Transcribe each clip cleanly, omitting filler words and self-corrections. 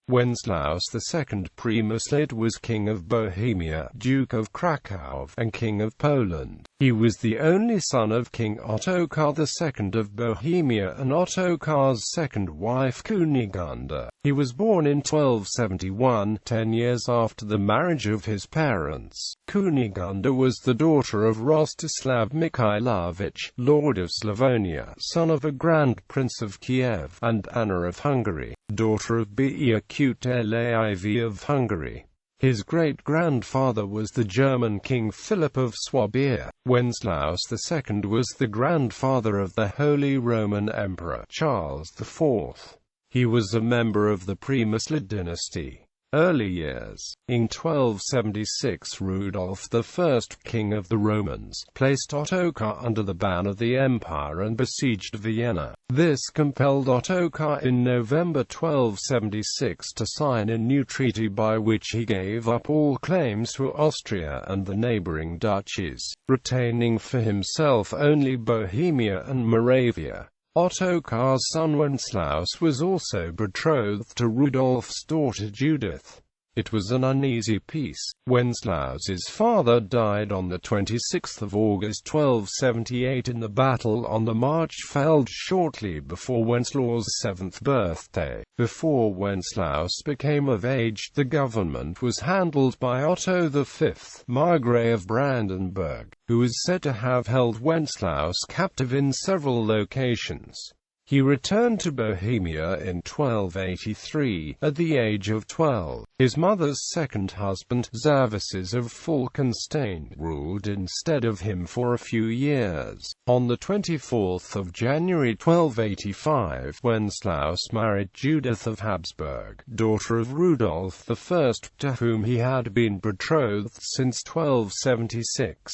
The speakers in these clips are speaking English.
Wenceslaus II Přemyslid was King of Bohemia, Duke of Cracow, and King of Poland. He was the only son of King Ottokar II of Bohemia and Ottokar's second wife Kunigunda. He was born in 1271, 10 years after the marriage of his parents. Kunigunda was the daughter of Rostislav Mikhailovich, Lord of Slavonia, son of a Grand Prince of Kiev, and Anna of Hungary, daughter of Béla IV of Hungary. His great-grandfather was the German King Philip of Swabia. Wenceslaus II was the grandfather of the Holy Roman Emperor Charles IV. He was a member of the Přemyslid dynasty. Early years. In 1276 Rudolf I, King of the Romans, placed Ottokar under the ban of the empire and besieged Vienna. This compelled Ottokar in November 1276 to sign a new treaty by which he gave up all claims to Austria and the neighboring duchies, retaining for himself only Bohemia and Moravia. Ottokar's son Wenceslaus was also betrothed to Rudolf's daughter Judith. It was an uneasy peace. Wenceslaus's father died on the 26th of August 1278 in the battle on the Marchfeld shortly before Wenceslaus' 7th birthday. Before Wenceslaus became of age, the government was handled by Otto V, Margrave of Brandenburg, who is said to have held Wenceslaus captive in several locations. He returned to Bohemia in 1283, at the age of 12. His mother's second husband, Zavices of Falkenstein, ruled instead of him for a few years. On the 24th of January 1285, Wenceslaus married Judith of Habsburg, daughter of Rudolf I, to whom he had been betrothed since 1276.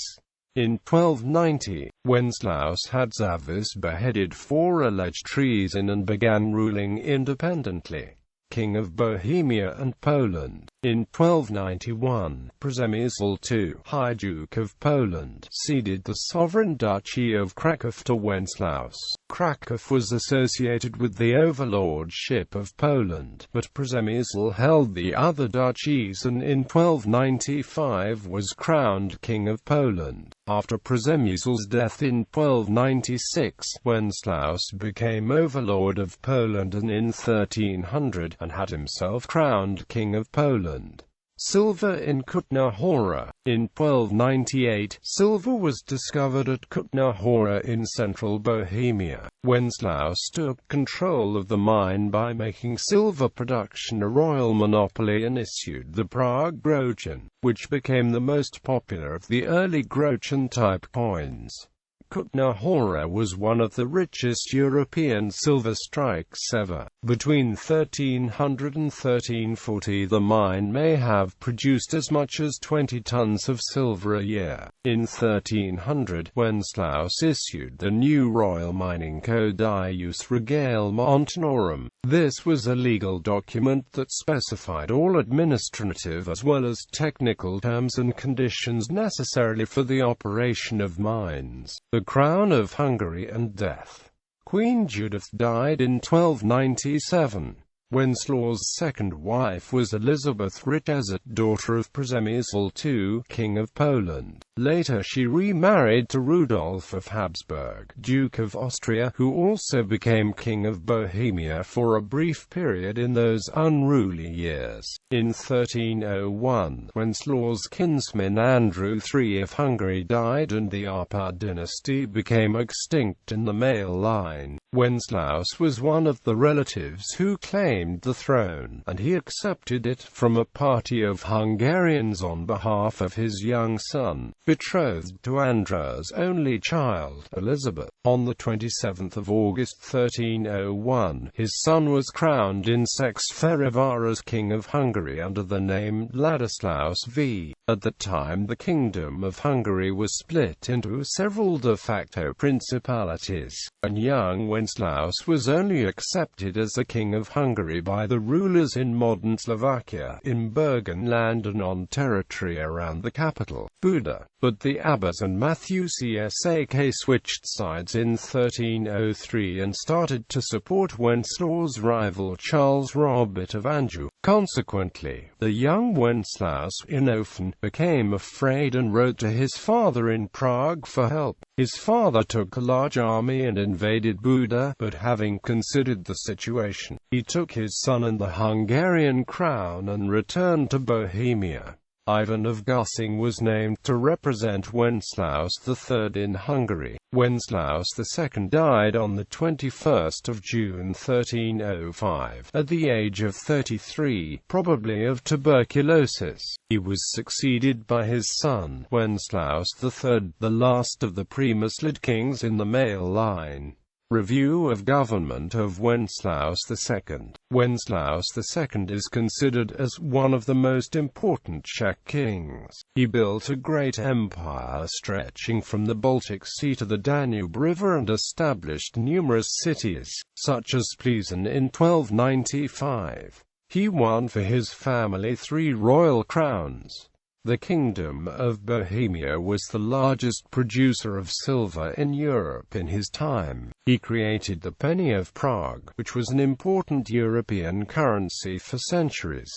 In 1290, Wenceslaus had Zavis beheaded for alleged treason and began ruling independently. King of Bohemia and Poland. In 1291, Przemyslid II, High Duke of Poland, ceded the sovereign duchy of Cracow to Wenceslaus. Cracow was associated with the overlordship of Poland, but Przemyslid held the other duchies and in 1295 was crowned King of Poland. After Przemyslid's death in 1296, Wenceslaus became overlord of Poland and in 1300 and had himself crowned King of Poland. Silver in Kutner, Hora. In 1298, silver was discovered at Kutner, Hora in central Bohemia. Wenceslaus took control of the mine by making silver production a royal monopoly and issued the Prague groschen, which became the most popular of the early groschen-type coins. Kutner Hora was one of the richest European silver strikes ever. Between 1300 and 1340 the mine may have produced as much as 20 tons of silver a year. In 1300, Wenceslaus issued the new Royal Mining Code Ius Regale Montanorum. This was a legal document that specified all administrative as well as technical terms and conditions necessary for the operation of mines. The Crown of Hungary and death. Queen Judith died in 1297. Wenceslaus' second wife was Elizabeth Richezet, daughter of Przemyslid II, King of Poland. Later she remarried to Rudolf of Habsburg, Duke of Austria, who also became King of Bohemia for a brief period in those unruly years. In 1301, Wenceslaus' kinsman Andrew III of Hungary died and the Arpad dynasty became extinct in the male line. Wenceslaus was one of the relatives who claimed the throne, and he accepted it from a party of Hungarians on behalf of his young son, betrothed to Andrew's only child, Elizabeth. On the 27th of August 1301, his son was crowned in Székesfehérvár as King of Hungary under the name Ladislaus V. At the time, the Kingdom of Hungary was split into several de facto principalities, and young Wenceslaus was only accepted as the King of Hungary by the rulers in modern Slovakia, in Burgenland and on territory around the capital, Buda. But the Abbas and Matthews switched sides in 1303 and started to support Wenceslaus' rival Charles Robert of Anjou. Consequently, the young Wenceslaus often became afraid and wrote to his father in Prague for help. His father took a large army and invaded Buda, but having considered the situation, he took his son and the Hungarian crown and returned to Bohemia. Ivan of Gussing was named to represent Wenceslaus III in Hungary. Wenceslaus II died on the 21st of June 1305, at the age of 33, probably of tuberculosis. He was succeeded by his son, Wenceslaus III, the last of the Přemyslid kings in the male line. Review of government of Wenceslaus II. Wenceslaus II is considered as one of the most important Czech kings. He built a great empire stretching from the Baltic Sea to the Danube River and established numerous cities, such as Plzeň in 1295. He won for his family 3 royal crowns. The Kingdom of Bohemia was the largest producer of silver in Europe in his time. He created the penny of Prague, which was an important European currency for centuries.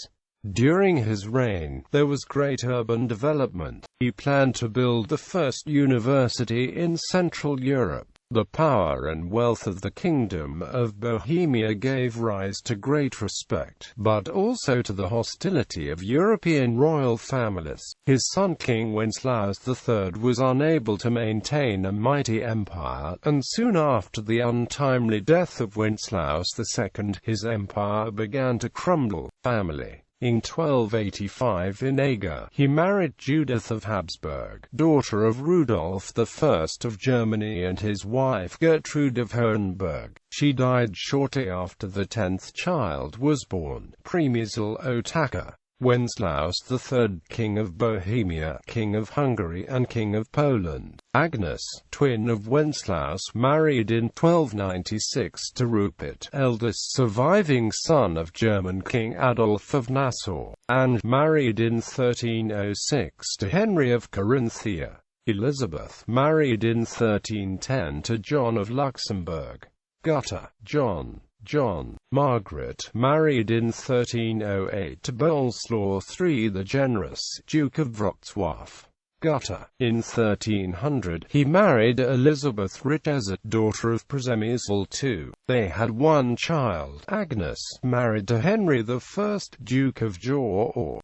During his reign, there was great urban development. He planned to build the first university in Central Europe. The power and wealth of the Kingdom of Bohemia gave rise to great respect, but also to the hostility of European royal families. His son King Wenceslaus III was unable to maintain a mighty empire, and soon after the untimely death of Wenceslaus II, his empire began to crumble. Family. In 1285 in Eger, he married Judith of Habsburg, daughter of Rudolf I of Germany, and his wife Gertrude of Hohenberg. She died shortly after the 10th child was born, Přemysl Ottokar. Wenceslaus III, King of Bohemia, King of Hungary and King of Poland. Agnes, twin of Wenceslaus, married in 1296 to Rupert, eldest surviving son of German King Adolf of Nassau, and married in 1306 to Henry of Carinthia. Elizabeth, married in 1310 to John of Luxembourg. Gutta, John. Margaret, married in 1308 to Boleslaw III the Generous, Duke of Wrocław. Gutta. In 1300, he married Elizabeth Richezet, daughter of Przemysl II. They had one child, Agnes, married to Henry I, Duke of Jaw.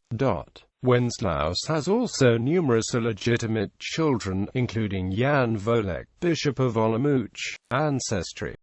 Wenceslaus has also numerous illegitimate children, including Jan Volek, Bishop of Olomouc. Ancestry.